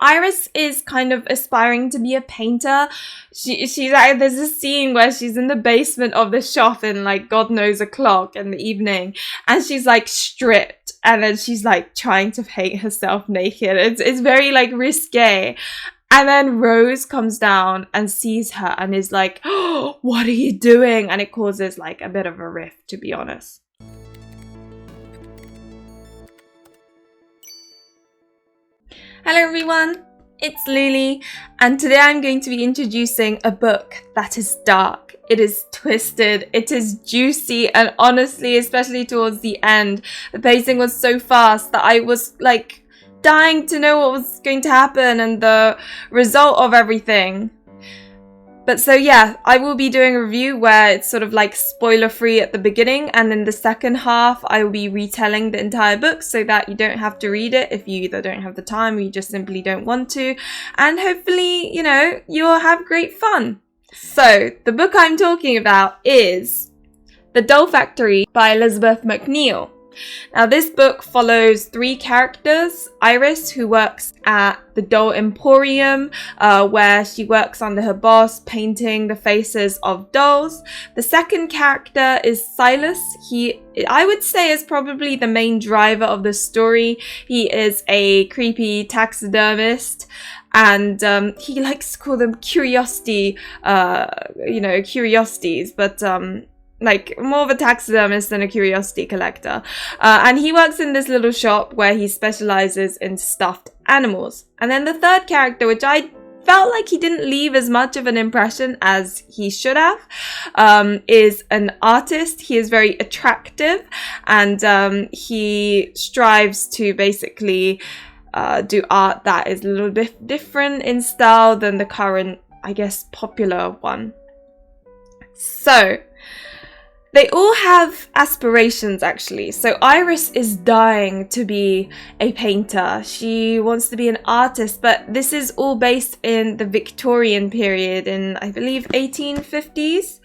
Iris is kind of aspiring to be a painter. She's like, there's a scene where she's in the basement of the shop in like God knows o'clock in the evening, and she's like stripped, and then she's like trying to paint herself naked. It's very like risque. And then Rose comes down and sees her and is like, oh, what are you doing? And it causes like a bit of a rift, to be honest. Hello everyone, it's Luli, and today I'm going to be introducing a book that is dark, it is twisted, it is juicy, and honestly, especially towards the end, the pacing was so fast that I was like dying to know what was going to happen and the result of everything. But so yeah, I will be doing a review where it's sort of like spoiler free at the beginning, and in the second half I will be retelling the entire book so that you don't have to read it if you either don't have the time or you just simply don't want to, and hopefully, you know, you'll have great fun. So the book I'm talking about is The Doll Factory by Elizabeth MacNeal. Now this book follows three characters. Iris, who works at the Doll Emporium, where she works under her boss painting the faces of dolls. The second character is Silas. He, I would say, is probably the main driver of the story. He is a creepy taxidermist, and he likes to call them curiosity, curiosities, but like more of a taxidermist than a curiosity collector. And he works in this little shop where he specializes in stuffed animals. And then the third character, which I felt like he didn't leave as much of an impression as he should have, is an artist. He is very attractive, and he strives to basically do art that is a little bit different in style than the current, I guess, popular one. So they all have aspirations, actually. So Iris is dying to be a painter. She wants to be an artist, but this is all based in the Victorian period in, I believe, 1850s.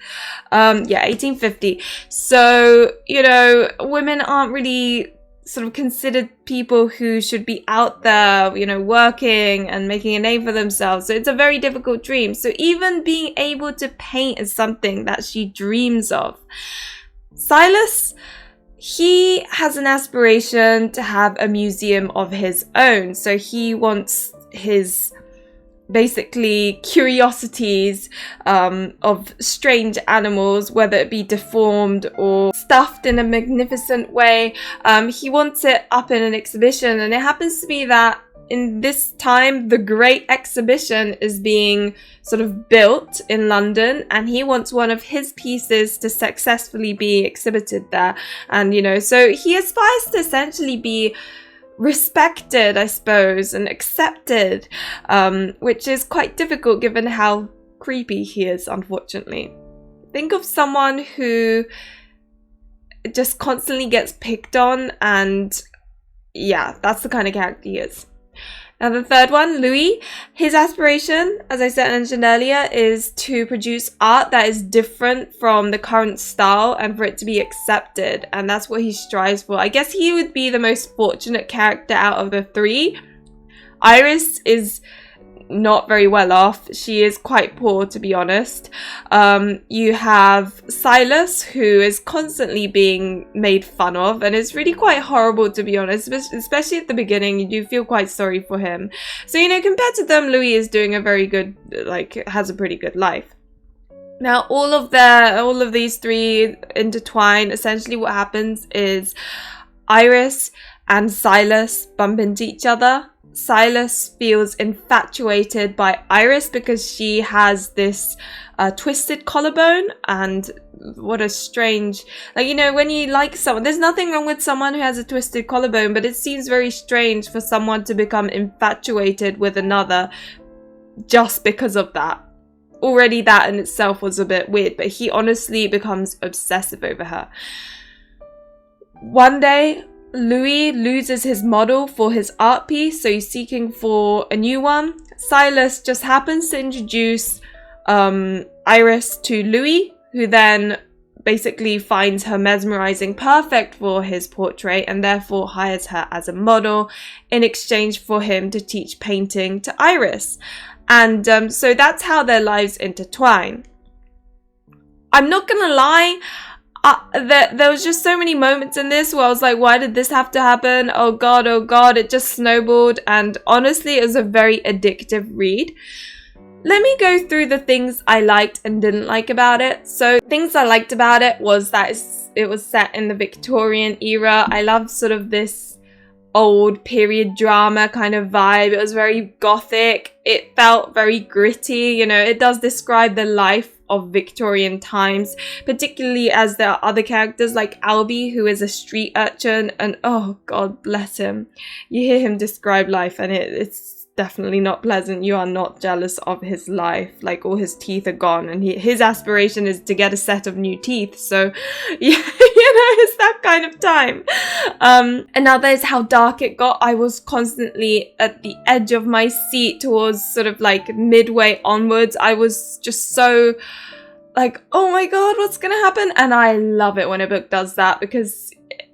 1850. So, you know, women aren't really sort of considered people who should be out there, you know, working and making a name for themselves. So it's a very difficult dream. So even being able to paint is something that she dreams of. Silas, he has an aspiration to have a museum of his own. So he wants his basically curiosities of strange animals, whether it be deformed or stuffed in a magnificent way. He wants it up in an exhibition, and it happens to be that in this time the Great Exhibition is being sort of built in London, and he wants one of his pieces to successfully be exhibited there. And you know, so he aspires to essentially be respected, I suppose, and accepted, which is quite difficult given how creepy he is, unfortunately. Think of someone who just constantly gets picked on, and yeah, that's the kind of character he is. Now the third one, Louis, his aspiration, as I mentioned earlier, is to produce art that is different from the current style and for it to be accepted, and that's what he strives for. I guess he would be the most fortunate character out of the three. Iris is not very well off. She is quite poor, to be honest. You have Silas, who is constantly being made fun of, and it's really quite horrible, to be honest, especially at the beginning. You do feel quite sorry for him. So, you know, compared to them, Louis is doing a very good, like, has a pretty good life. Now, all of these three intertwine. Essentially what happens is Iris and Silas bump into each other. Silas feels infatuated by Iris because she has this twisted collarbone, and what a strange, like, you know, when you like someone, there's nothing wrong with someone who has a twisted collarbone, but it seems very strange for someone to become infatuated with another just because of that. Already that in itself was a bit weird, but he honestly becomes obsessive over her. One day, Louis loses his model for his art piece, so he's seeking for a new one. Silas just happens to introduce Iris to Louis, who then basically finds her mesmerizing, perfect for his portrait, and therefore hires her as a model in exchange for him to teach painting to Iris. And so that's how their lives intertwine. I'm not gonna lie, there was just so many moments in this where I was like, why did this have to happen? Oh god, it just snowballed. And honestly, it was a very addictive read. Let me go through the things I liked and didn't like about it. So things I liked about it was that it was set in the Victorian era. I loved sort of this old period drama kind of vibe. It was very gothic. It felt very gritty. You know, it does describe the life of Victorian times, particularly as there are other characters like Albie, who is a street urchin, and oh god bless him. You hear him describe life and it's definitely not pleasant. You are not jealous of his life. Like, all his teeth are gone and his aspiration is to get a set of new teeth. So yeah, it's that kind of time. And now there's how dark it got. I was constantly at the edge of my seat towards sort of like midway onwards. I was just so like, oh my god, what's gonna happen? And I love it when a book does that, because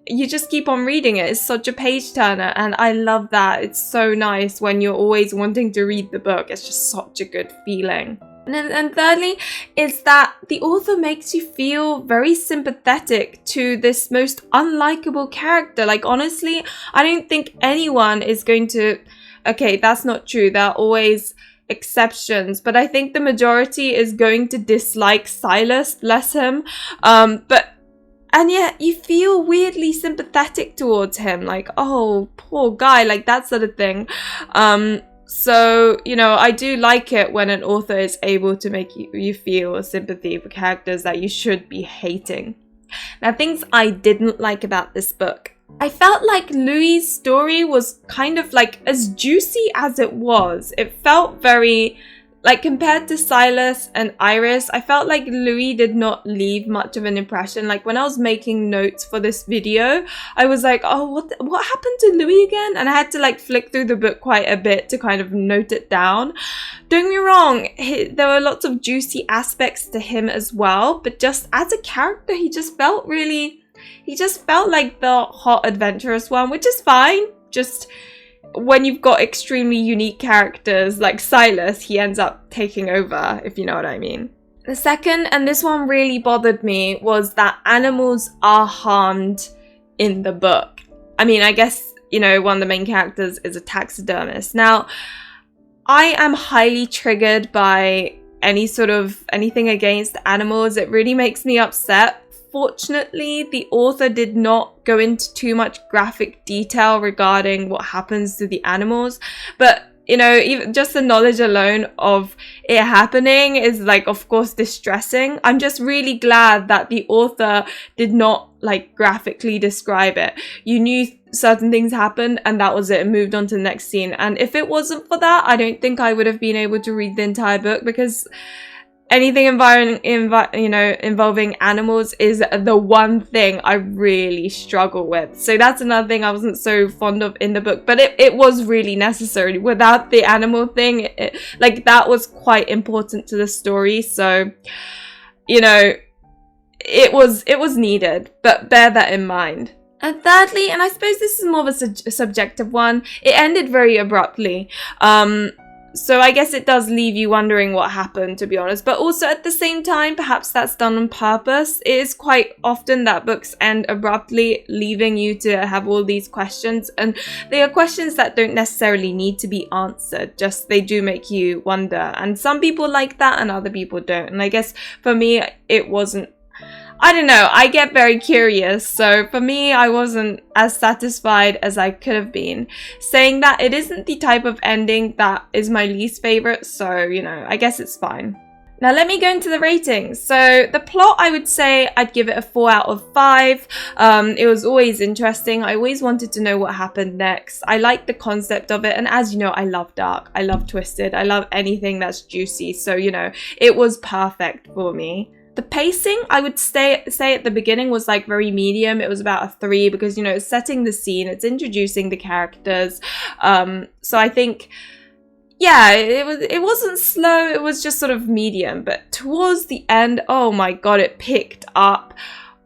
you just keep on reading it. It's such a page turner, and I love that. It's so nice when you're always wanting to read the book. It's just such a good feeling. And thirdly, is that the author makes you feel very sympathetic to this most unlikable character. Like, honestly, I don't think anyone is going to... Okay, that's not true. There are always exceptions, but I think the majority is going to dislike Silas, bless him. And yet you feel weirdly sympathetic towards him, like, oh, poor guy, like that sort of thing. So, you know, I do like it when an author is able to make you feel a sympathy for characters that you should be hating. Now, things I didn't like about this book. I felt like Louis's story was kind of like as juicy as it was. It felt very... Like, compared to Silas and Iris, I felt like Louis did not leave much of an impression. Like, when I was making notes for this video, I was like, oh, what happened to Louis again? And I had to like flick through the book quite a bit to kind of note it down. Don't get me wrong, there were lots of juicy aspects to him as well, but just as a character, he just felt like the hot adventurous one, which is fine. Just... when you've got extremely unique characters like Silas, he ends up taking over, if you know what I mean. The second, and this one really bothered me, was that animals are harmed in the book. I mean, I guess, you know, one of the main characters is a taxidermist. Now, I am highly triggered by anything against animals. It really makes me upset. Fortunately, the author did not go into too much graphic detail regarding what happens to the animals, but you know, even just the knowledge alone of it happening is like, of course, distressing. I'm just really glad that the author did not like graphically describe it. You knew certain things happened and that was it, and moved on to the next scene. And if it wasn't for that, I don't think I would have been able to read the entire book, because anything involving animals is the one thing I really struggle with. So that's another thing I wasn't so fond of in the book, but it was really necessary. Without the animal thing, like, that was quite important to the story. So, you know, it was needed, but bear that in mind. And thirdly, and I suppose this is more of a subjective one, it ended very abruptly. So I guess it does leave you wondering what happened, to be honest. But also at the same time, perhaps that's done on purpose. It is quite often that books end abruptly, leaving you to have all these questions. And they are questions that don't necessarily need to be answered. Just they do make you wonder. And some people like that and other people don't. And I guess for me, it wasn't. I don't know, I get very curious, so for me, I wasn't as satisfied as I could have been. Saying that, it isn't the type of ending that is my least favorite, so, you know, I guess it's fine. Now let me go into the ratings. So the plot, I would say I'd give it a 4 out of 5. It was always interesting. I always wanted to know what happened next. I liked the concept of it, and as you know, I love dark, I love twisted, I love anything that's juicy, so, you know, it was perfect for me. The pacing, I would say at the beginning, was like very medium. It was about a 3 because, you know, it's setting the scene, it's introducing the characters. So I think yeah, it wasn't slow, it was just sort of medium, but towards the end, oh my god, it picked up.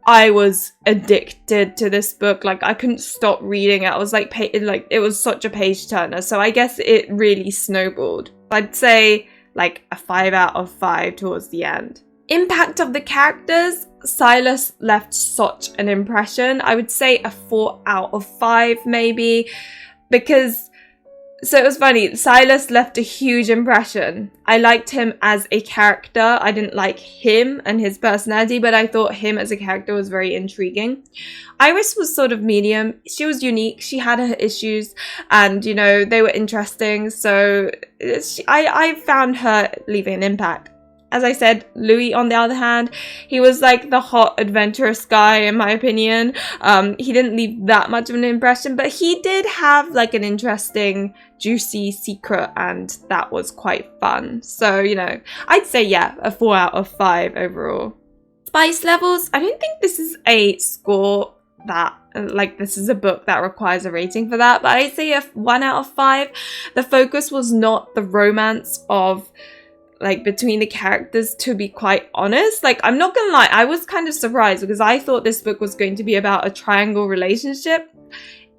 I was addicted to this book. Like, I couldn't stop reading it. I was like, it was such a page turner. So I guess it really snowballed. I'd say like a 5 out of 5 towards the end. Impact of the characters, Silas left such an impression. I would say a 4 out of 5 maybe, because so it was funny, Silas left a huge impression. I liked him as a character. I didn't like him and his personality, but I thought him as a character was very intriguing. Iris was sort of medium. She was unique. She had her issues and, you know, they were interesting. So I found her leaving an impact. As I said, Louis, on the other hand, he was like the hot, adventurous guy, in my opinion. He didn't leave that much of an impression, but he did have like an interesting, juicy secret, and that was quite fun. So, you know, I'd say, yeah, a 4 out of 5 overall. Spice levels, I don't think this is a score that, like, this is a book that requires a rating for that, but I'd say a 1 out of 5. The focus was not the romance of, like, between the characters, to be quite honest. Like, I'm not gonna lie, I was kind of surprised because I thought this book was going to be about a triangle relationship.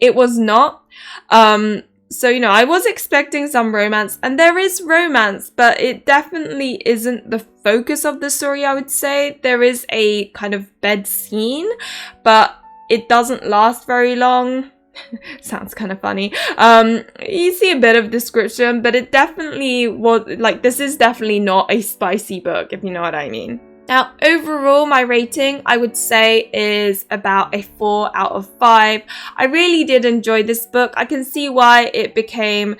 It was not. So, you know, I was expecting some romance, and there is romance, but it definitely isn't the focus of the story, I would say. There is a kind of bed scene, but it doesn't last very long. Sounds kind of funny. You see a bit of description, but it definitely was, like, this is definitely not a spicy book, if you know what I mean. Now, overall, my rating, I would say, is about a 4 out of 5. I really did enjoy this book. I can see why it became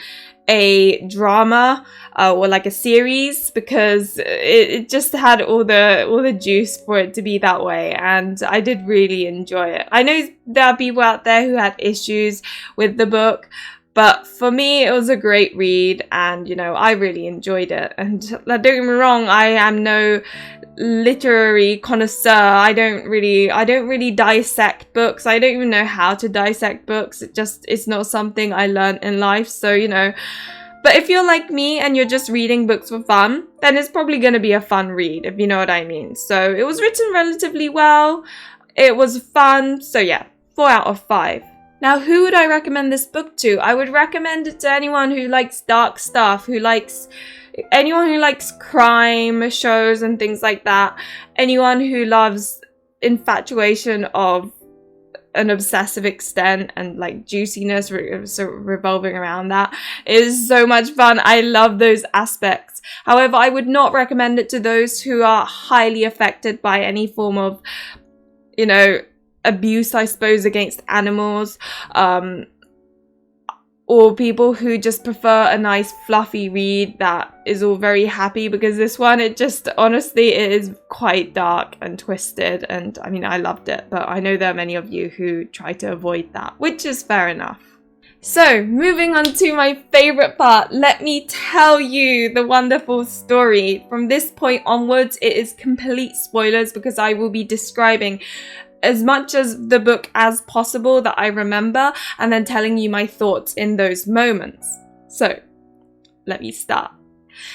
a drama or like a series, because it just had all the juice for it to be that way, and I did really enjoy it. I know there are people out there who had issues with the book, but for me it was a great read, and you know, I really enjoyed it. And don't get me wrong, I am no literary connoisseur. I don't really dissect books. I don't even know how to dissect books. It's not something I learned in life. So, you know, but if you're like me and you're just reading books for fun, then it's probably going to be a fun read, if you know what I mean. So it was written relatively well. It was fun. So yeah, 4 out of 5. Now, who would I recommend this book to? I would recommend it to anyone who likes dark stuff, anyone who likes crime shows and things like that. Anyone who loves infatuation of an obsessive extent and like juiciness revolving around that. It is so much fun. I love those aspects. However, I would not recommend it to those who are highly affected by any form of, you know, abuse, I suppose, against animals, or people who just prefer a nice fluffy read that is all very happy, because this one, it just, honestly, it is quite dark and twisted, and I mean, I loved it, but I know there are many of you who try to avoid that, which is fair enough. So, moving on to my favorite part, let me tell you the wonderful story. From this point onwards, it is complete spoilers, because I will be describing as much as the book as possible that I remember, and then telling you my thoughts in those moments. So, let me start.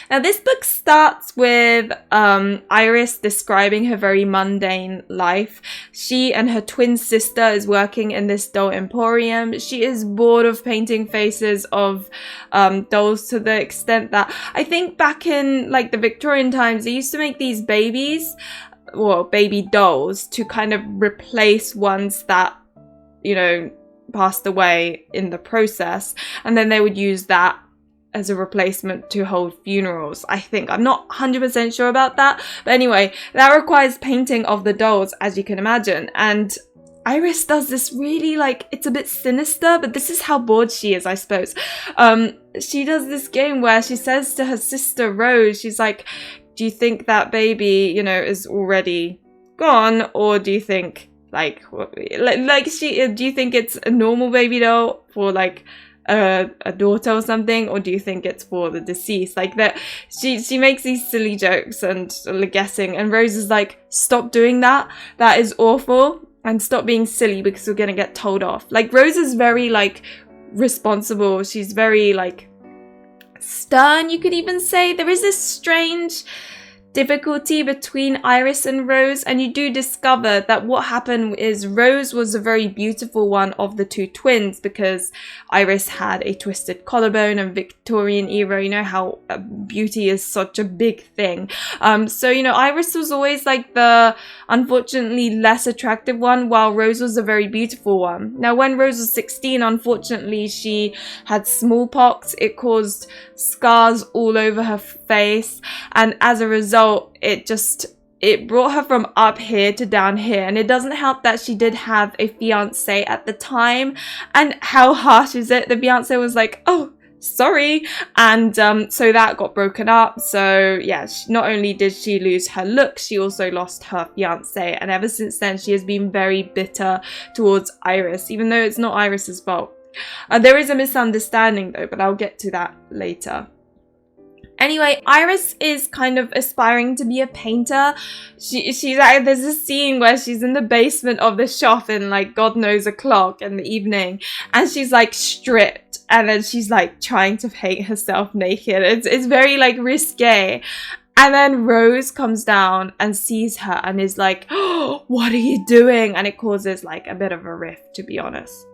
Now, this book starts with Iris describing her very mundane life. She and her twin sister is working in this doll emporium. She is bored of painting faces of dolls, to the extent that I think back in like the Victorian times, they used to make these babies, well, baby dolls, to kind of replace ones that, you know, passed away in the process, and then they would use that as a replacement to hold funerals, I think. I'm not 100% sure about that, but anyway, that requires painting of the dolls, as you can imagine. And Iris does this really, like, it's a bit sinister, but this is how bored she is, I suppose. She does this game where she says to her sister Rose, she's like, do you think that baby, you know, is already gone, or do you think do you think it's a normal baby doll for like a daughter or something, or do you think it's for the deceased? Like that, she makes these silly jokes and guessing, and Rose is like, stop doing that. That is awful, and stop being silly because we're gonna get told off. Like, Rose is very like responsible. She's very like stern, you could even say. There is this strange difficulty between Iris and Rose, and you do discover that what happened is Rose was a very beautiful one of the two twins because Iris had a twisted collarbone, and Victorian era, you know how beauty is such a big thing. So, you know, Iris was always like the unfortunately less attractive one, while Rose was a very beautiful one. Now, when Rose was 16, unfortunately, she had smallpox. It caused scars all over her face, and as a result, it brought her from up here to down here. And it doesn't help that she did have a fiance at the time. And how harsh is it? The fiance was like, oh, sorry. And so that got broken up. So yeah, not only did she lose her look, she also lost her fiance. And ever since then, she has been very bitter towards Iris, even though it's not Iris's fault. There is a misunderstanding though, but I'll get to that later. Anyway, Iris is kind of aspiring to be a painter. She's like, there's a scene where she's in the basement of the shop in like God knows o'clock in the evening, and she's like stripped, and then she's like trying to paint herself naked. It's very like risque. And then Rose comes down and sees her and is like, oh, what are you doing? And it causes like a bit of a rift, to be honest.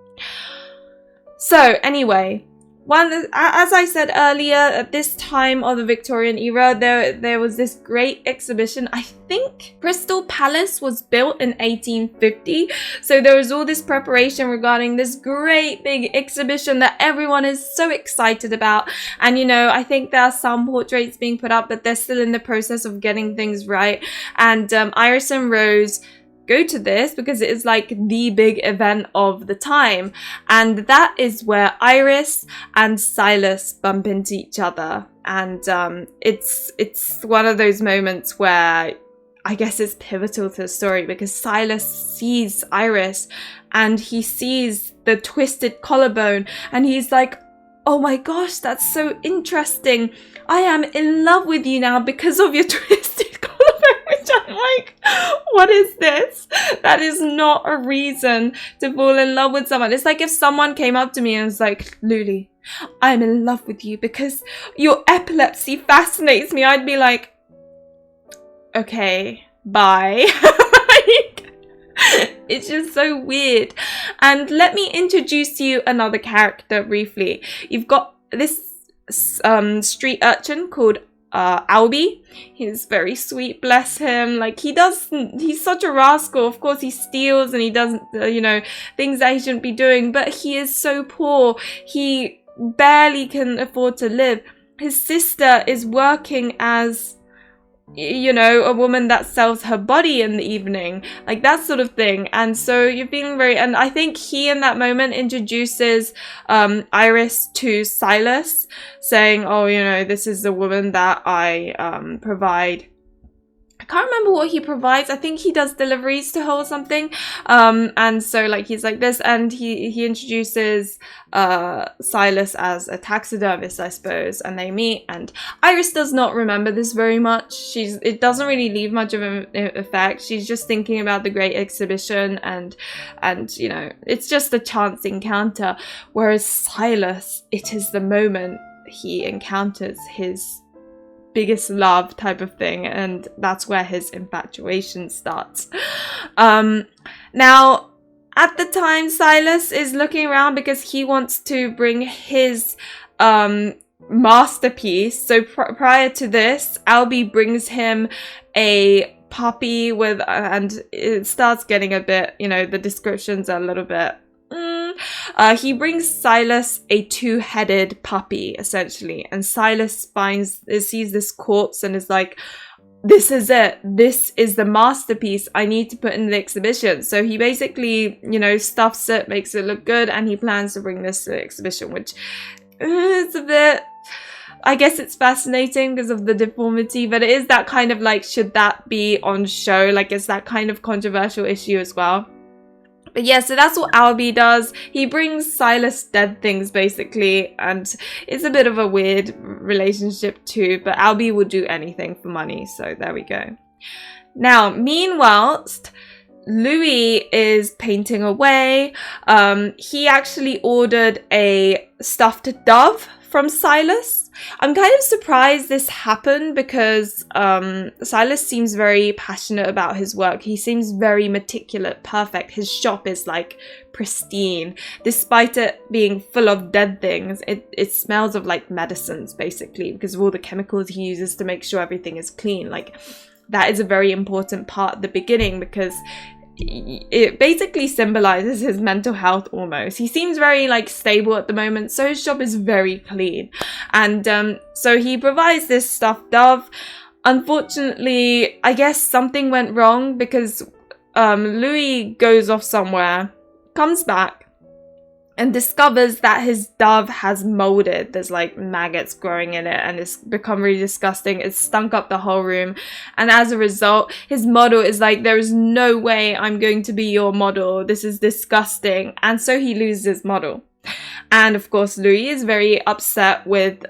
So anyway, as I said earlier, at this time of the Victorian era, there was this great exhibition. I think Crystal Palace was built in 1850. So there was all this preparation regarding this great big exhibition that everyone is so excited about. And, you know, I think there are some portraits being put up, but they're still in the process of getting things right. And Iris and Rose go to this because it is like the big event of the time, and that is where Iris and Silas bump into each other. And it's one of those moments where I guess it's pivotal to the story, because Silas sees Iris and he sees the twisted collarbone and he's like, oh my gosh, that's so interesting. I am in love with you now because of your twisted collarbone. Which I'm like, what is this? That is not a reason to fall in love with someone. It's like if someone came up to me and was like, Luli, I'm in love with you because your epilepsy fascinates me. I'd be like, okay, bye. It's just so weird. And let me introduce you another character briefly. You've got this street urchin called Albie. He's very sweet, bless him. Like he's such a rascal. Of course he steals and he doesn't, you know, things that he shouldn't be doing, but he is so poor. He barely can afford to live. His sister is working as, you know, a woman that sells her body in the evening, like that sort of thing. And so you're feeling very, and I think he in that moment introduces Iris to Silas, saying, oh, you know, this is the woman that I provide. I can't remember what he provides. I think he does deliveries to her or something. And so like he's like this, and he introduces Silas as a taxidermist, I suppose, and they meet. And Iris does not remember this very much. It doesn't really leave much of an effect. She's just thinking about the great exhibition, and you know, it's just a chance encounter. Whereas Silas, it is the moment he encounters his biggest love type of thing, and that's where his infatuation starts. Now at the time, Silas is looking around because he wants to bring his masterpiece. So prior to this, Albie brings him a puppy with, and it starts getting a bit, you know, the descriptions are a little bit he brings Silas a two-headed puppy, essentially, and Silas sees this corpse and is like, this is it. This is the masterpiece I need to put in the exhibition. So he basically, you know, stuffs it, makes it look good, and he plans to bring this to the exhibition, which is a bit, I guess it's fascinating because of the deformity, but it is that kind of like, should that be on show? Like, it's that kind of controversial issue as well. But yeah, so that's what Albie does. He brings Silas dead things, basically, and it's a bit of a weird relationship too, but Albie would do anything for money, so there we go. Now, meanwhile, Louis is painting away. He actually ordered a stuffed dove from Silas. I'm kind of surprised this happened because Silas seems very passionate about his work. He seems very meticulous, perfect. His shop is like pristine. Despite it being full of dead things, it smells of like medicines basically because of all the chemicals he uses to make sure everything is clean. Like that is a very important part at the beginning because it basically symbolizes his mental health almost. He seems very like stable at the moment, so his shop is very clean. And so he provides this stuffed dove. Unfortunately, I guess something went wrong because Louis goes off somewhere, comes back, and discovers that his dove has molded. There's like maggots growing in it and it's become really disgusting. It's stunk up the whole room. And as a result, his model is like, there is no way I'm going to be your model. This is disgusting. And so he loses his model. And of course, Louis is very upset with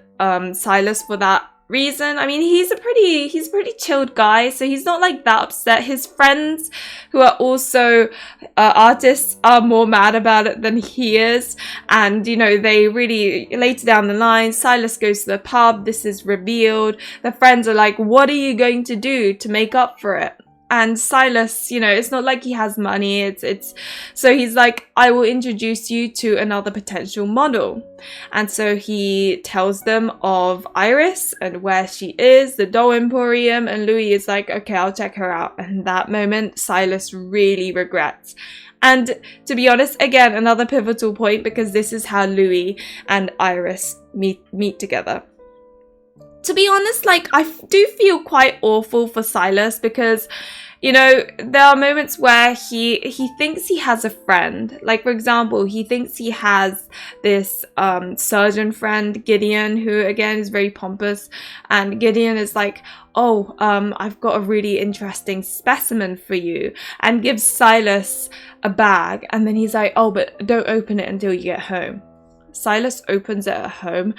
Silas for that reason. I mean, he's a pretty chilled guy, so he's not like that upset. His friends, who are also artists, are more mad about it than he is. And you know, they really, later down the line, Silas goes to the pub, this is revealed. The friends are like, what are you going to do to make up for it? And Silas, you know, it's not like he has money. So he's like, I will introduce you to another potential model. And so he tells them of Iris and where she is, the doll emporium. And Louis is like, okay, I'll check her out. And that moment, Silas really regrets. And to be honest, again, another pivotal point because this is how Louis and Iris meet together. To be honest, like, I do feel quite awful for Silas because, you know, there are moments where he thinks he has a friend. Like, for example, he thinks he has this surgeon friend, Gideon, who, again, is very pompous. And Gideon is like, oh, I've got a really interesting specimen for you. And gives Silas a bag. And then he's like, oh, but don't open it until you get home. Silas opens it at home.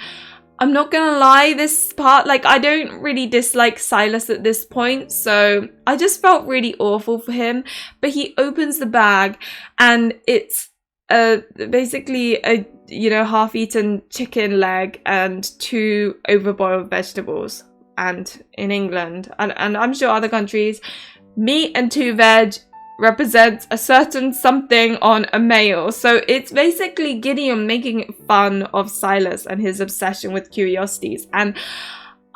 I'm not gonna lie, this part, like, I don't really dislike Silas at this point, so I just felt really awful for him. But he opens the bag and it's basically a, you know, half-eaten chicken leg and 2 overboiled vegetables. And in England, and I'm sure other countries, meat and 2 veg represents a certain something on a male. So it's basically Gideon making fun of Silas and his obsession with curiosities. And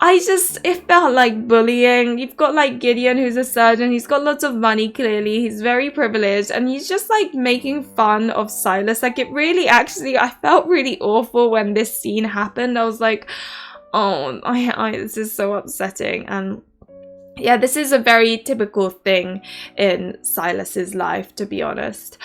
it felt like bullying. You've got like Gideon, who's a surgeon. He's got lots of money, clearly. He's very privileged. And he's just like making fun of Silas. Like, it really, actually, I felt really awful when this scene happened. I was like, oh, this is so upsetting. And yeah, this is a very typical thing in Silas's life, to be honest.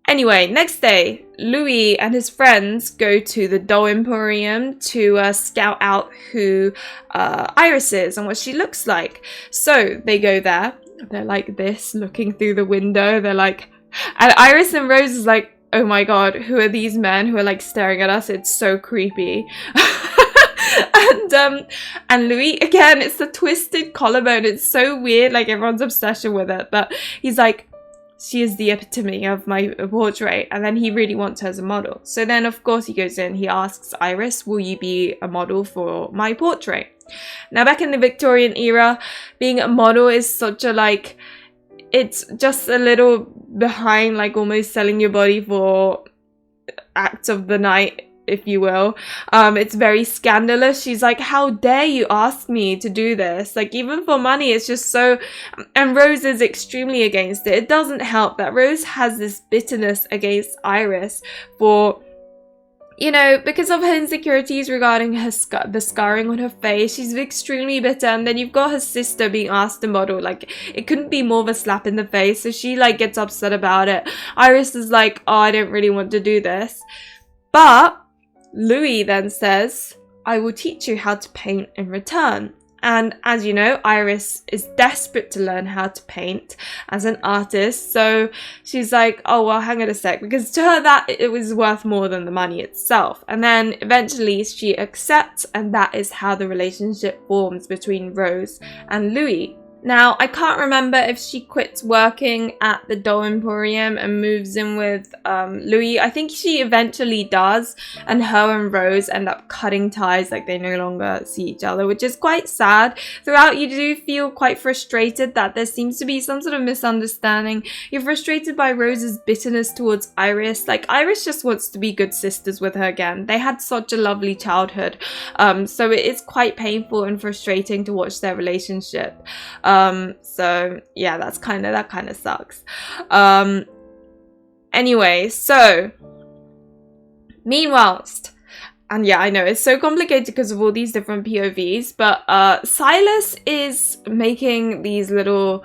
Anyway, next day, Louis and his friends go to the doll emporium to scout out who Iris is and what she looks like. So they go there. They're like this, looking through the window. They're like, and Iris and Rose is like, oh my god, who are these men who are like staring at us? It's so creepy. And Louis, again, it's the twisted collarbone. It's so weird, like everyone's obsession with it. But he's like, she is the epitome of my portrait. And then he really wants her as a model. So then, of course, he goes in, he asks Iris, will you be a model for my portrait? Now, back in the Victorian era, being a model is such a, like, it's just a little behind, like almost selling your body for acts of the night, if you will. It's very scandalous. She's like, how dare you ask me to do this? Like, even for money, it's just so... And Rose is extremely against it. It doesn't help that Rose has this bitterness against Iris for, you know, because of her insecurities regarding her the scarring on her face. She's extremely bitter. And then you've got her sister being asked to model. Like, it couldn't be more of a slap in the face. So she, like, gets upset about it. Iris is like, oh, I don't really want to do this. But Louis then says, I will teach you how to paint in return. And as you know, Iris is desperate to learn how to paint as an artist. So she's like, oh, well, hang on a sec. Because to her, that it was worth more than the money itself. And then eventually she accepts. And that is how the relationship forms between Rose and Louis. Now, I can't remember if she quits working at the Doll Emporium and moves in with Louis. I think she eventually does, and her and Rose end up cutting ties, like they no longer see each other, which is quite sad. Throughout, you do feel quite frustrated that there seems to be some sort of misunderstanding. You're frustrated by Rose's bitterness towards Iris. Like, Iris just wants to be good sisters with her again. They had such a lovely childhood, so it is quite painful and frustrating to watch their relationship. So yeah, that kind of sucks. Anyway, so meanwhile, and yeah, I know it's so complicated because of all these different POVs, but Silas is making these little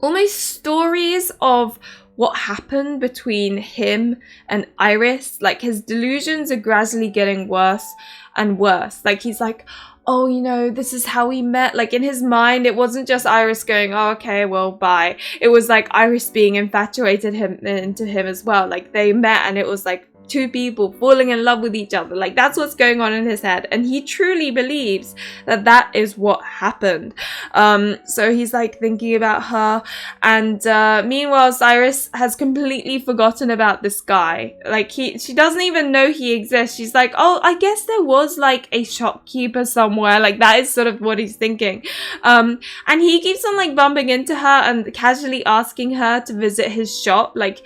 almost stories of what happened between him and Iris. Like, his delusions are gradually getting worse and worse. Like, he's like, oh, you know, this is how we met. Like, in his mind, it wasn't just Iris going, oh, okay, well, bye. It was like Iris being infatuated into him as well. Like, they met and it was like two people falling in love with each other. Like, that's what's going on in his head, and he truly believes that that is what happened. So he's like thinking about her, and meanwhile Cyrus has completely forgotten about this guy. Like, she doesn't even know he exists. She's like, oh, I guess there was like a shopkeeper somewhere. Like, that is sort of what he's thinking. And he keeps on like bumping into her and casually asking her to visit his shop, like,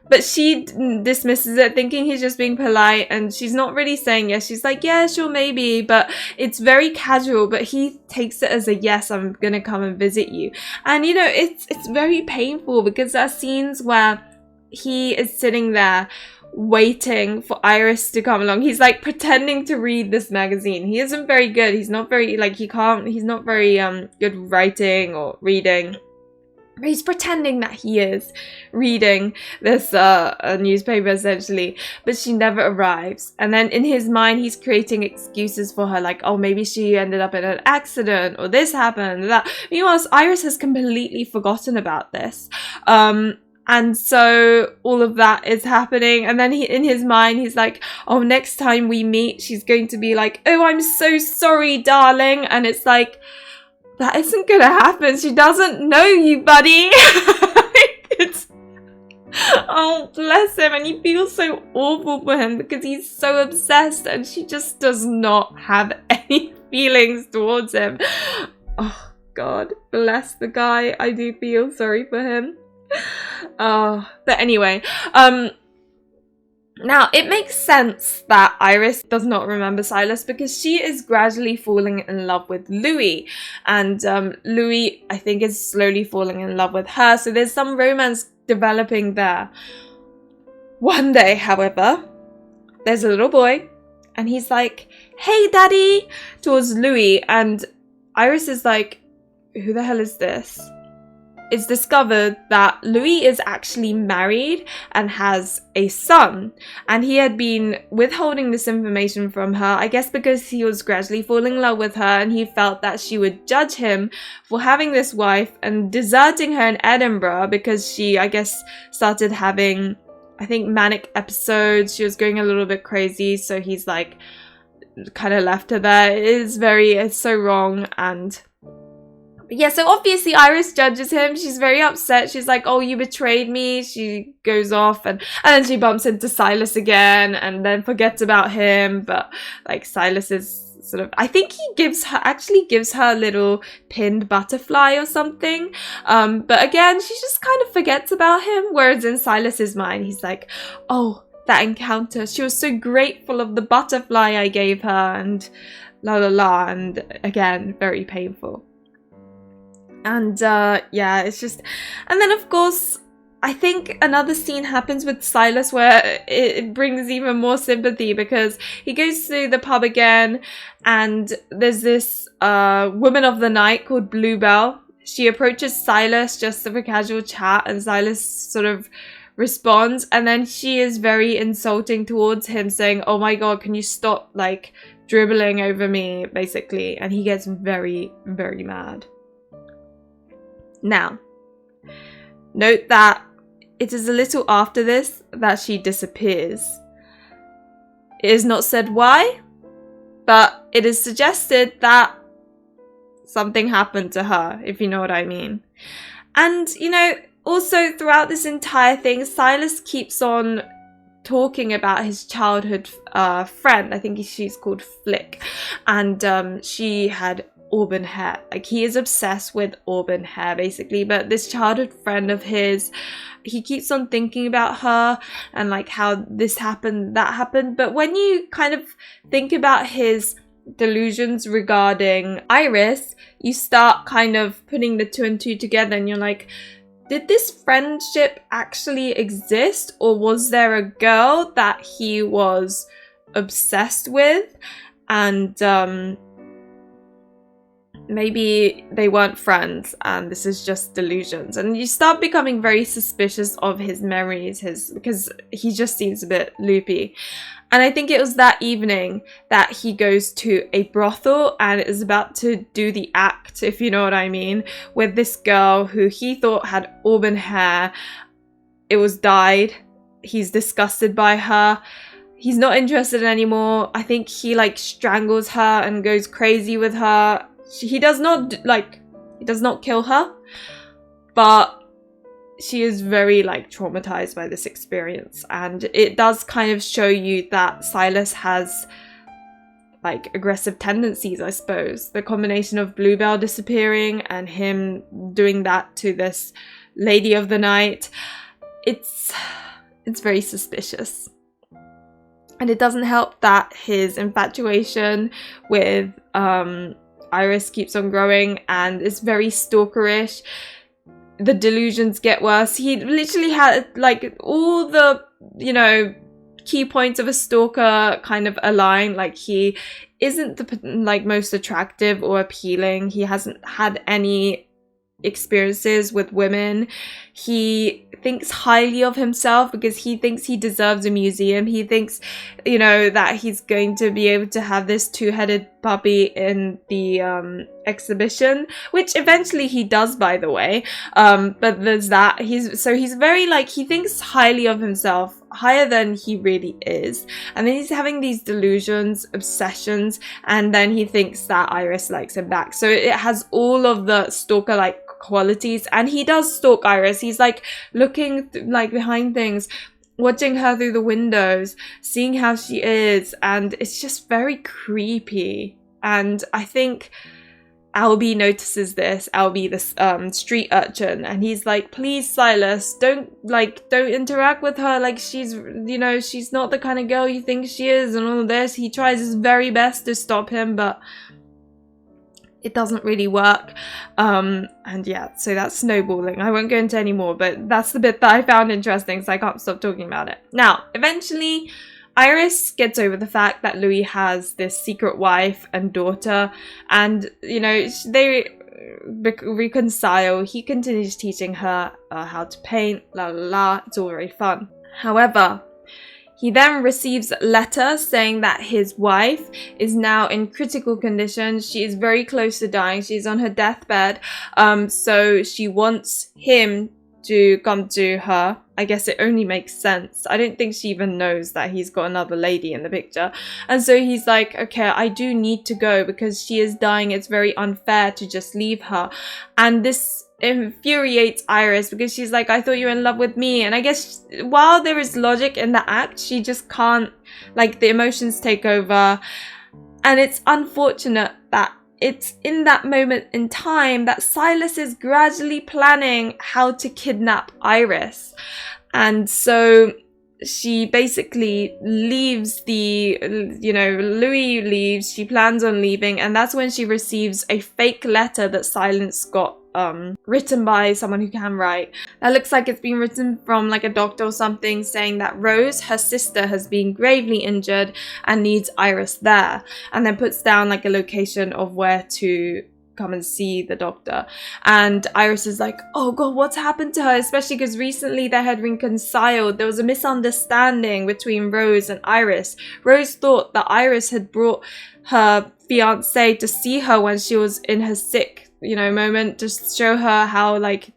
but she dismisses it, thinking he's just being polite, and she's not really saying yes. She's like, yeah, sure, maybe, but it's very casual, but he takes it as a yes, I'm gonna come and visit you. And, you know, it's very painful because there are scenes where he is sitting there waiting for Iris to come along. He's like pretending to read this magazine. He isn't very good. He's not very, like, he's not very good writing or reading. He's pretending that he is reading this newspaper, essentially, but she never arrives. And then in his mind, he's creating excuses for her, like, oh, maybe she ended up in an accident, or this happened, that. Meanwhile, Iris has completely forgotten about this. And so all of that is happening. And then in his mind, he's like, oh, next time we meet, she's going to be like, oh, I'm so sorry, darling. And it's like, that isn't gonna happen. She doesn't know you, buddy. Oh, bless him. And you feel so awful for him because he's so obsessed and she just does not have any feelings towards him. Oh, God. Bless the guy. I do feel sorry for him. Oh, but anyway, now, it makes sense that Iris does not remember Silas because she is gradually falling in love with Louis. And Louis, I think, is slowly falling in love with her. So there's some romance developing there. One day, however, there's a little boy and he's like, hey, daddy, towards Louis. And Iris is like, who the hell is this? It's discovered that Louis is actually married and has a son, and he had been withholding this information from her, I guess because he was gradually falling in love with her and he felt that she would judge him for having this wife and deserting her in Edinburgh because she, I guess, started having, I think, manic episodes. She was going a little bit crazy, so he's like kind of left her there. It's so wrong. And yeah, so obviously Iris judges him. She's very upset. She's like, oh, you betrayed me. She goes off and then she bumps into Silas again and then forgets about him. But like, Silas is sort of, I think he gives her a little pinned butterfly or something. But again, she just kind of forgets about him. Whereas in Silas's mind, he's like, oh, that encounter. She was so grateful of the butterfly I gave her and la la la. And again, very painful. And yeah, it's just, and then of course, I think another scene happens with Silas where it brings even more sympathy because he goes to the pub again and there's this woman of the night called Bluebell. She approaches Silas just for casual chat and Silas sort of responds, and then she is very insulting towards him, saying, oh my God, can you stop like dribbling over me, basically. And he gets very, very mad. Now, note that it is a little after this that she disappears. It is not said why, but it is suggested that something happened to her, if you know what I mean. And, you know, also throughout this entire thing, Silas keeps on talking about his childhood friend. I think she's called Flick. And she had auburn hair. Like, he is obsessed with auburn hair, basically. But this childhood friend of his, he keeps on thinking about her and like how this happened, that happened. But when you kind of think about his delusions regarding Iris, you start kind of putting the two and two together, and you're like, did this friendship actually exist, or was there a girl that he was obsessed with, and maybe they weren't friends and this is just delusions? And you start becoming very suspicious of his memories, because he just seems a bit loopy. And I think it was that evening that he goes to a brothel and is about to do the act, if you know what I mean, with this girl who he thought had auburn hair. It was dyed. He's disgusted by her. He's not interested anymore. I think he like strangles her and goes crazy with her. He does not kill her, but she is very like traumatized by this experience, and it does kind of show you that Silas has like aggressive tendencies, I suppose. The combination of Bluebell disappearing and him doing that to this lady of the night, it's very suspicious. And it doesn't help that his infatuation with Iris keeps on growing and is very stalkerish. The delusions get worse. He literally had like all the, you know, key points of a stalker kind of align. Like, he isn't the like most attractive or appealing. He hasn't had any experiences with women. He thinks highly of himself because he thinks he deserves a museum. He thinks, you know, that he's going to be able to have this two-headed puppy in the exhibition, which eventually he does, by the way. But there's that. He's very like, he thinks highly of himself, higher than he really is. And then he's having these delusions, obsessions, and then he thinks that Iris likes him back. So it has all of the stalker-like qualities, and he does stalk Iris. He's like looking like behind things, watching her through the windows, seeing how she is, and it's just very creepy. And I think Albie notices this. Albie, this street urchin, and he's like, please Silas, don't interact with her, like she's, you know, she's not the kind of girl you think she is, and all of this. He tries his very best to stop him, but it doesn't really work. And yeah, so that's snowballing. I won't go into any more, but that's the bit that I found interesting, so I can't stop talking about it. Now, eventually, Iris gets over the fact that Louis has this secret wife and daughter, and, you know, they reconcile. He continues teaching her how to paint, la la la. It's all very fun. However, he then receives a letter saying that his wife is now in critical condition. She is very close to dying. She's on her deathbed. So she wants him to come to her. I guess it only makes sense. I don't think she even knows that he's got another lady in the picture. And so he's like, okay, I do need to go because she is dying. It's very unfair to just leave her. And this infuriates Iris because she's like, I thought you were in love with me. And I guess while there is logic in the act, she just can't, like, the emotions take over. And it's unfortunate that it's in that moment in time that Silas is gradually planning how to kidnap Iris. And so she basically leaves Louis leaves, she plans on leaving, and that's when she receives a fake letter that Silas got written by someone who can write. That looks like it's been written from like a doctor or something, saying that Rose, her sister, has been gravely injured and needs Iris there, and then puts down like a location of where to come and see the doctor. And Iris is like, oh god, what's happened to her? Especially because recently they had reconciled. There was a misunderstanding between Rose and Iris. Rose thought that Iris had brought her fiance to see her when she was in her sick, moment, just show her how like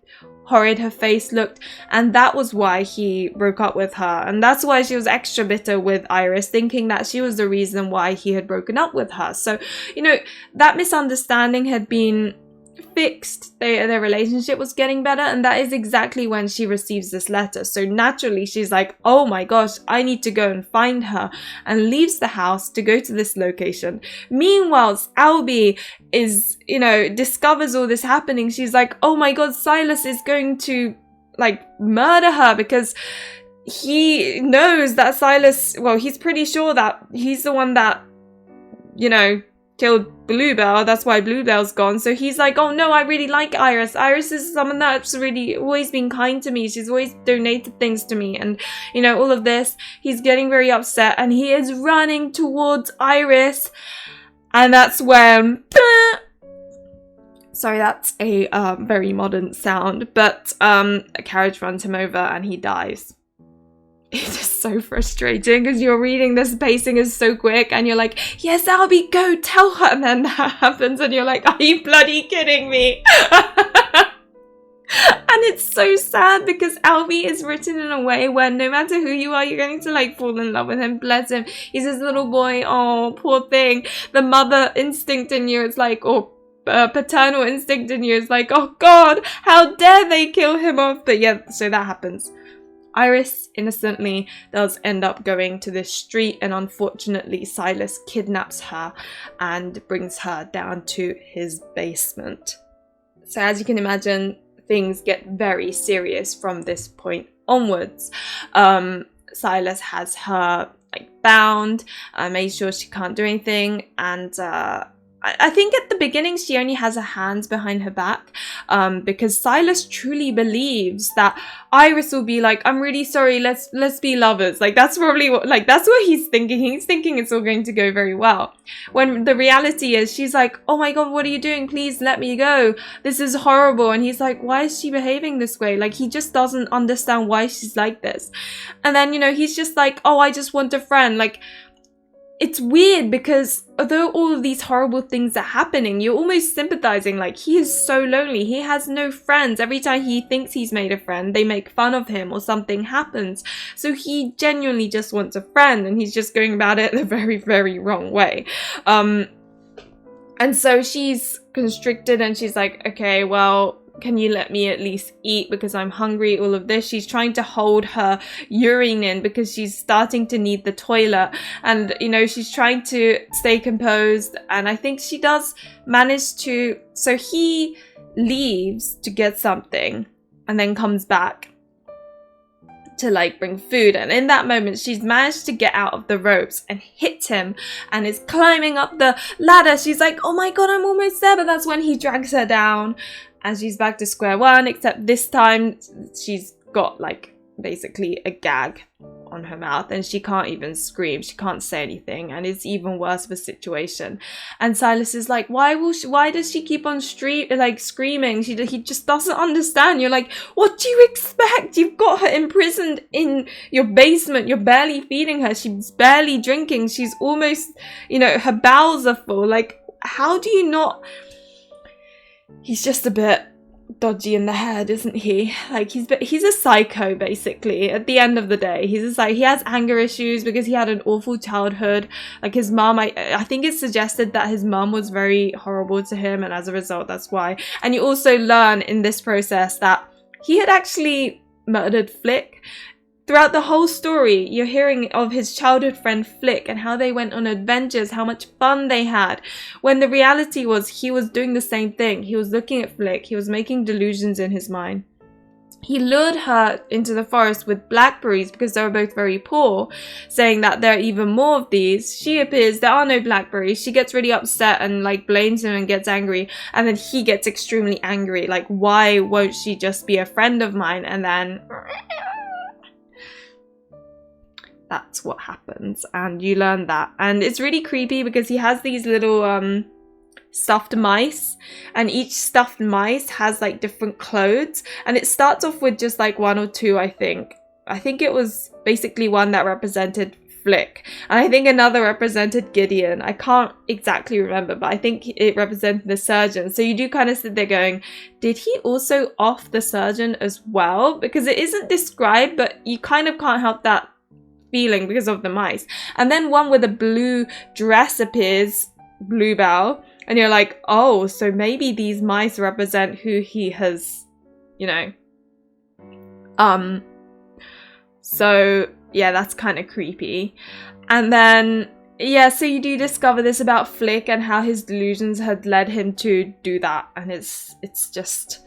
horrid her face looked, and that was why he broke up with her, and that's why she was extra bitter with Iris, thinking that she was the reason why he had broken up with her. So, you know, that misunderstanding had been fixed. Their relationship was getting better, and that is exactly when she receives this letter. So naturally she's like, oh my gosh, I need to go and find her, and leaves the house to go to this location. Meanwhile, Albie is, you know, discovers all this happening. She's like, oh my god, Silas is going to like murder her, because he knows that Silas, well, he's pretty sure that he's the one that, you know, killed Bluebell. That's why Bluebell's gone. So he's like, oh no, I really like Iris. Iris is someone that's really always been kind to me. She's always donated things to me, and you know, all of this. He's getting very upset, and he is running towards Iris, and that's when sorry, that's a very modern sound, but a carriage runs him over and he dies. It's just so frustrating because you're reading this, pacing is so quick, and you're like, yes, Albie, go tell her, and then that happens and you're like, are you bloody kidding me? And it's so sad because Albie is written in a way where no matter who you are, you're going to like fall in love with him. Bless him. He's this little boy. Oh, poor thing. The mother instinct in you is like, or paternal instinct in you is like, oh god, how dare they kill him off? But yeah, so that happens. Iris innocently does end up going to this street, and unfortunately Silas kidnaps her and brings her down to his basement. So as you can imagine, things get very serious from this point onwards. Silas has her like bound, made sure she can't do anything, and I think at the beginning she only has her hands behind her back, because Silas truly believes that Iris will be like, I'm really sorry, let's be lovers. Like that's probably what, like that's what he's thinking. He's thinking it's all going to go very well. When the reality is she's like, oh my god, what are you doing? Please let me go. This is horrible. And he's like, why is she behaving this way? Like he just doesn't understand why she's like this. And then, you know, he's just like, oh, I just want a friend. Like, it's weird because although all of these horrible things are happening, you're almost sympathizing. Like, he is so lonely. He has no friends. Every time he thinks he's made a friend, they make fun of him or something happens. So he genuinely just wants a friend, and he's just going about it the very, very wrong way. And so she's constricted, and she's like, okay, well, can you let me at least eat because I'm hungry, all of this. She's trying to hold her urine in because she's starting to need the toilet, and you know, she's trying to stay composed, and I think she does manage to. So he leaves to get something and then comes back to like bring food, and in that moment she's managed to get out of the ropes and hit him and is climbing up the ladder. She's like, oh my god, I'm almost there, but that's when he drags her down. And she's back to square one, except this time she's got like basically a gag on her mouth and she can't even scream. She can't say anything, and it's even worse of a situation. And Silas is like, why does she keep on screaming? He just doesn't understand. You're like, what do you expect? You've got her imprisoned in your basement. You're barely feeding her. She's barely drinking. She's almost, you know, her bowels are full. Like, how do you not... He's just a bit dodgy in the head, isn't he? Like, he's a psycho, basically. At the end of the day, he has anger issues because he had an awful childhood. Like, his mom, I think it's suggested that his mom was very horrible to him, and as a result, that's why. And you also learn in this process that he had actually murdered Flick. Throughout the whole story, you're hearing of his childhood friend Flick and how they went on adventures, how much fun they had. When the reality was he was doing the same thing. He was looking at Flick. He was making delusions in his mind. He lured her into the forest with blackberries because they were both very poor, saying that there are even more of these. She appears, there are no blackberries. She gets really upset and like blames him and gets angry. And then he gets extremely angry. Like, why won't she just be a friend of mine? And then... that's what happens, and you learn that. And it's really creepy because he has these little stuffed mice, and each stuffed mice has like different clothes, and it starts off with just like one or two. I think it was basically one that represented Flick. And I think another represented Gideon. I can't exactly remember, but I think it represented the surgeon. So you do kind of sit there going, did he also off the surgeon as well? Because it isn't described, but you kind of can't help that feeling because of the mice. And then one with a blue dress appears, Bluebell, and you're like, oh, so maybe these mice represent who he has, you know. So yeah, that's kind of creepy. And then yeah, so you do discover this about Flick and how his delusions had led him to do that, and it's just,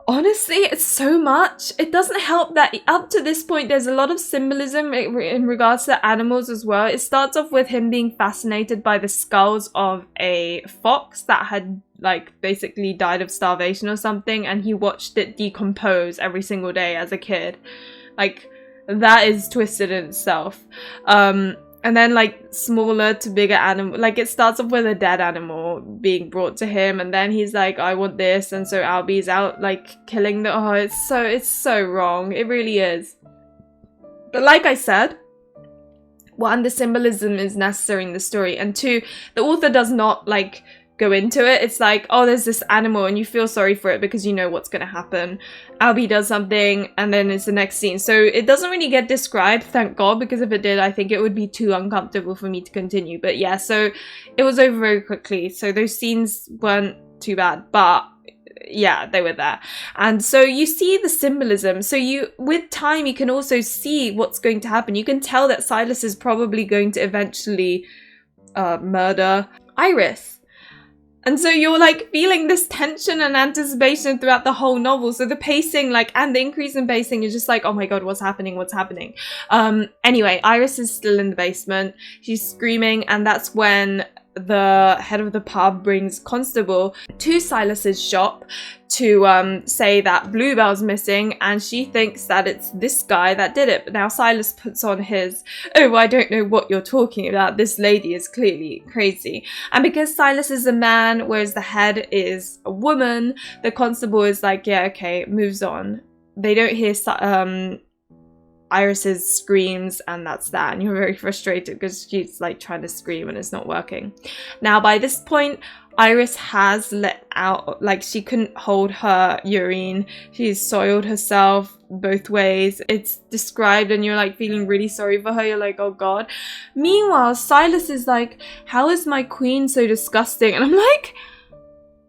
honestly, it's so much. It doesn't help that up to this point there's a lot of symbolism in regards to animals as well. It starts off with him being fascinated by the skulls of a fox that had like basically died of starvation or something, and he watched it decompose every single day as a kid. Like, that is twisted in itself. And then like smaller to bigger animal, like it starts off with a dead animal being brought to him, and then he's like, I want this, and so Albie's out like killing the, oh, it's so wrong. It really is. But like I said, one, the symbolism is necessary in the story, and two, the author does not like go into it. It's like, oh, there's this animal and you feel sorry for it because you know what's going to happen. Albie does something and then it's the next scene. So it doesn't really get described, thank God, because if it did, I think it would be too uncomfortable for me to continue. But yeah, so it was over very quickly. So those scenes weren't too bad, but yeah, they were there. And so you see the symbolism. So you, with time, you can also see what's going to happen. You can tell that Silas is probably going to eventually murder Iris. And so you're like feeling this tension and anticipation throughout the whole novel. So the pacing, like, and the increase in pacing is just like, oh my God, what's happening? What's happening? Anyway, Iris is still in the basement. She's screaming, and that's when the head of the pub brings Constable to Silas's shop to say that Bluebell's missing, and she thinks that it's this guy that did it. But now Silas puts on his, oh, I don't know what you're talking about. This lady is clearly crazy. And because Silas is a man, whereas the head is a woman, the constable is like, yeah, okay, moves on. They don't hear Iris's screams, and that's that, and you're very frustrated because she's like trying to scream and it's not working. Now by this point, Iris has let out, like, she couldn't hold her urine. She's soiled herself both ways. It's described and you're like feeling really sorry for her. You're like, oh God. Meanwhile, Silas is like, how is my queen so disgusting? And I'm like,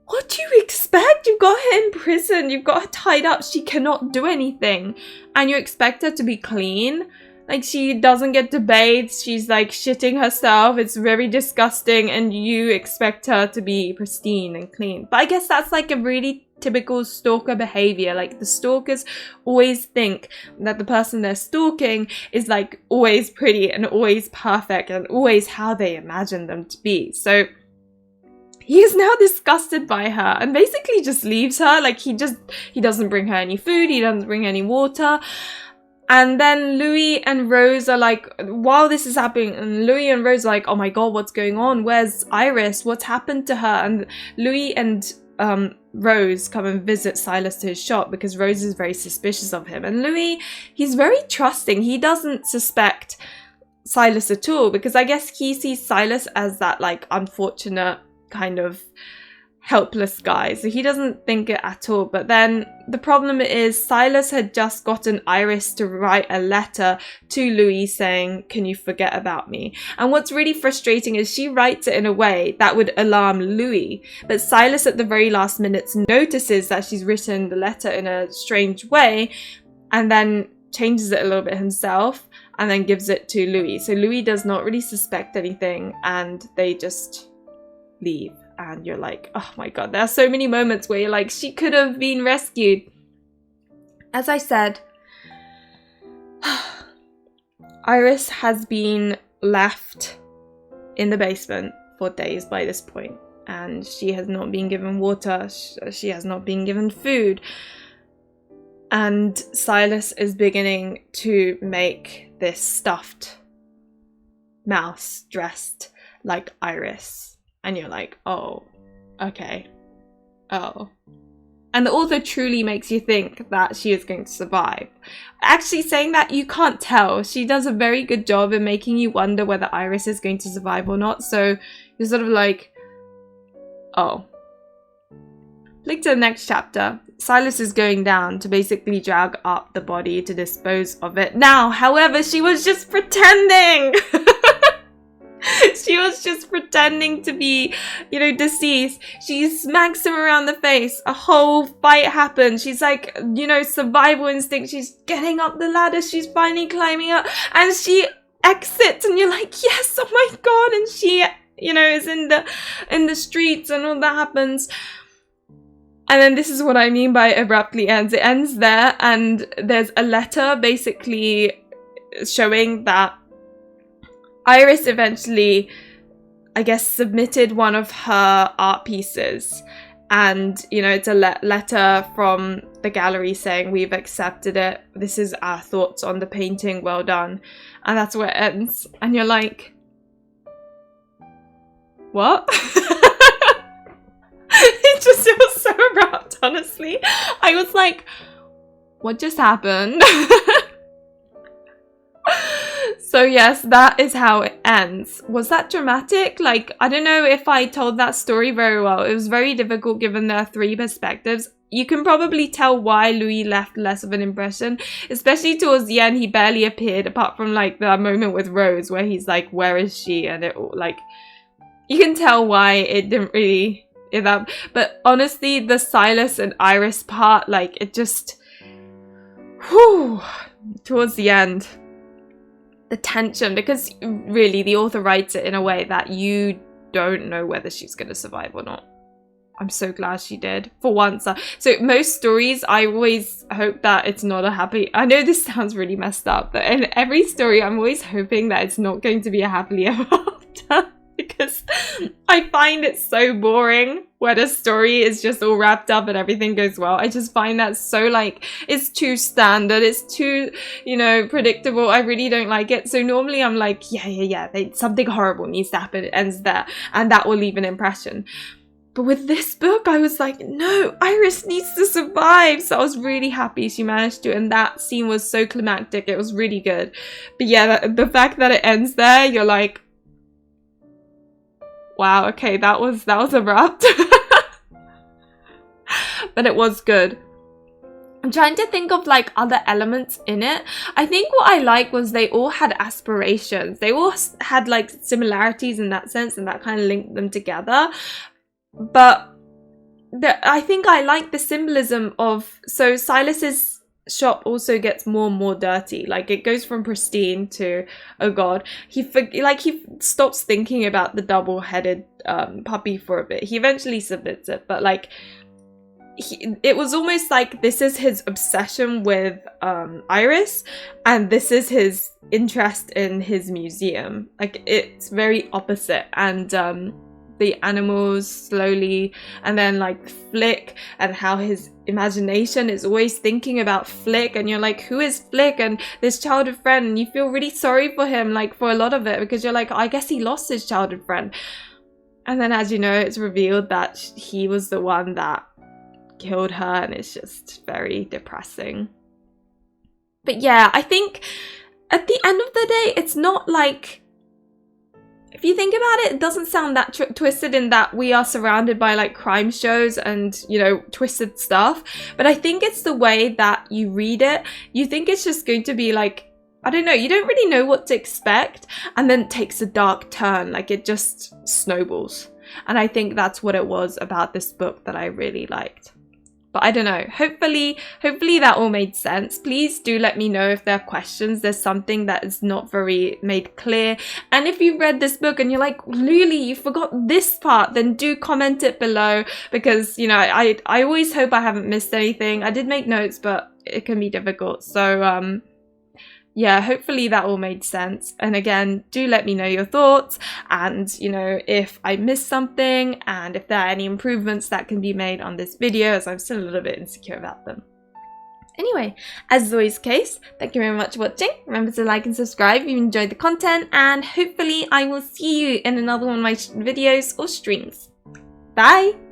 what do you expect? You've got her in prison. You've got her tied up. She cannot do anything. And you expect her to be clean? Like, she doesn't get to bathe. She's like shitting herself. It's very disgusting. And you expect her to be pristine and clean. But I guess that's like a really typical stalker behavior. Like, the stalkers always think that the person they're stalking is like always pretty and always perfect and always how they imagine them to be. So he is now disgusted by her and basically just leaves her. Like, he doesn't bring her any food, he doesn't bring any water. And then Louis and Rose are like, while this is happening, and Louis and Rose are like, oh my God, what's going on? Where's Iris? What's happened to her? And Louis and Rose come and visit Silas to his shop because Rose is very suspicious of him. And Louis, he's very trusting. He doesn't suspect Silas at all because I guess he sees Silas as that like unfortunate kind of helpless guy, so he doesn't think it at all. But then the problem is Silas had just gotten Iris to write a letter to Louis saying, can you forget about me? And what's really frustrating is she writes it in a way that would alarm Louis, but Silas at the very last minute notices that she's written the letter in a strange way and then changes it a little bit himself and then gives it to Louis. So Louis does not really suspect anything and they just leave. And you're like, oh my God, there are so many moments where you're like, she could have been rescued. As I said, Iris has been left in the basement for days by this point, and she has not been given water, she has not been given food, and Silas is beginning to make this stuffed mouse dressed like Iris. And you're like, oh, okay, oh. And the author truly makes you think that she is going to survive. Actually, saying that, you can't tell. She does a very good job in making you wonder whether Iris is going to survive or not. So you're sort of like, oh. Flick to the next chapter. Silas is going down to basically drag up the body to dispose of it. Now, however, she was just pretending. She was just pretending to be, you know, deceased. She smacks him around the face. A whole fight happens. She's like, you know, survival instinct. She's getting up the ladder. She's finally climbing up. And she exits. And you're like, yes, oh my God. And she, you know, is in the streets and all that happens. And then this is what I mean by abruptly ends. It ends there. And there's a letter basically showing that Iris eventually, I guess, submitted one of her art pieces. And, you know, it's a letter from the gallery saying, we've accepted it. This is our thoughts on the painting. Well done. And that's where it ends. And you're like, what? It was so abrupt, honestly. I was like, what just happened? So yes, that is how it ends. Was that dramatic? Like, I don't know if I told that story very well. It was very difficult given there are 3 perspectives. You can probably tell why Louis left less of an impression, especially towards the end. He barely appeared apart from like the moment with Rose where he's like, where is she? And it like, you can tell why it didn't really that. But honestly, the Silas and Iris part, like it just, whew, towards the end. The tension, because really the author writes it in a way that you don't know whether she's going to survive or not. I'm so glad she did for once. So most stories, I always hope that it's not a happy, I know this sounds really messed up, but in every story I'm always hoping that it's not going to be a happily ever after, because I find it so boring when a story is just all wrapped up and everything goes well. I just find that so like, it's too standard, it's too, you know, predictable. I really don't like it. So normally I'm like, yeah, something horrible needs to happen, it ends there, and that will leave an impression. But with this book, I was like, no, Iris needs to survive. So I was really happy she managed to, and that scene was so climactic. It was really good. But yeah, the fact that it ends there, you're like, wow, okay, that was abrupt. But it was good. I'm trying to think of like other elements in it. I think what I liked was they all had aspirations. They all had like similarities in that sense, and that kind of linked them together. But I think I like the symbolism of, so Silas's shop also gets more and more dirty. Like it goes from pristine to, oh god, he stops thinking about the double-headed puppy for a bit. He eventually submits it, but like it was almost like this is his obsession with Iris, and this is his interest in his museum. Like it's very opposite. And the animals slowly, and then like Flick, and how his imagination is always thinking about Flick, and you're like, who is Flick? And this childhood friend, and you feel really sorry for him, like for a lot of it, because you're like, I guess he lost his childhood friend. And then, as you know, it's revealed that he was the one that killed her, and it's just very depressing. But yeah, I think at the end of the day, it's not like, if you think about it, it doesn't sound that twisted in that we are surrounded by like crime shows and, you know, twisted stuff. But I think it's the way that you read it. You think it's just going to be like, I don't know, you don't really know what to expect, and then it takes a dark turn, like it just snowballs. And I think that's what it was about this book that I really liked. But I don't know, hopefully that all made sense. Please do let me know if there are questions, there's something that is not very made clear. And if you read this book and you're like, Luli, you forgot this part, then do comment it below, because, you know, I always hope I haven't missed anything. I did make notes, but it can be difficult. So, yeah, hopefully that all made sense. And again, do let me know your thoughts, and, you know, if I missed something, and if there are any improvements that can be made on this video, as I'm still a little bit insecure about them. Anyway, as is always the case, thank you very much for watching. Remember to like and subscribe if you enjoyed the content, and hopefully I will see you in another one of my videos or streams. Bye!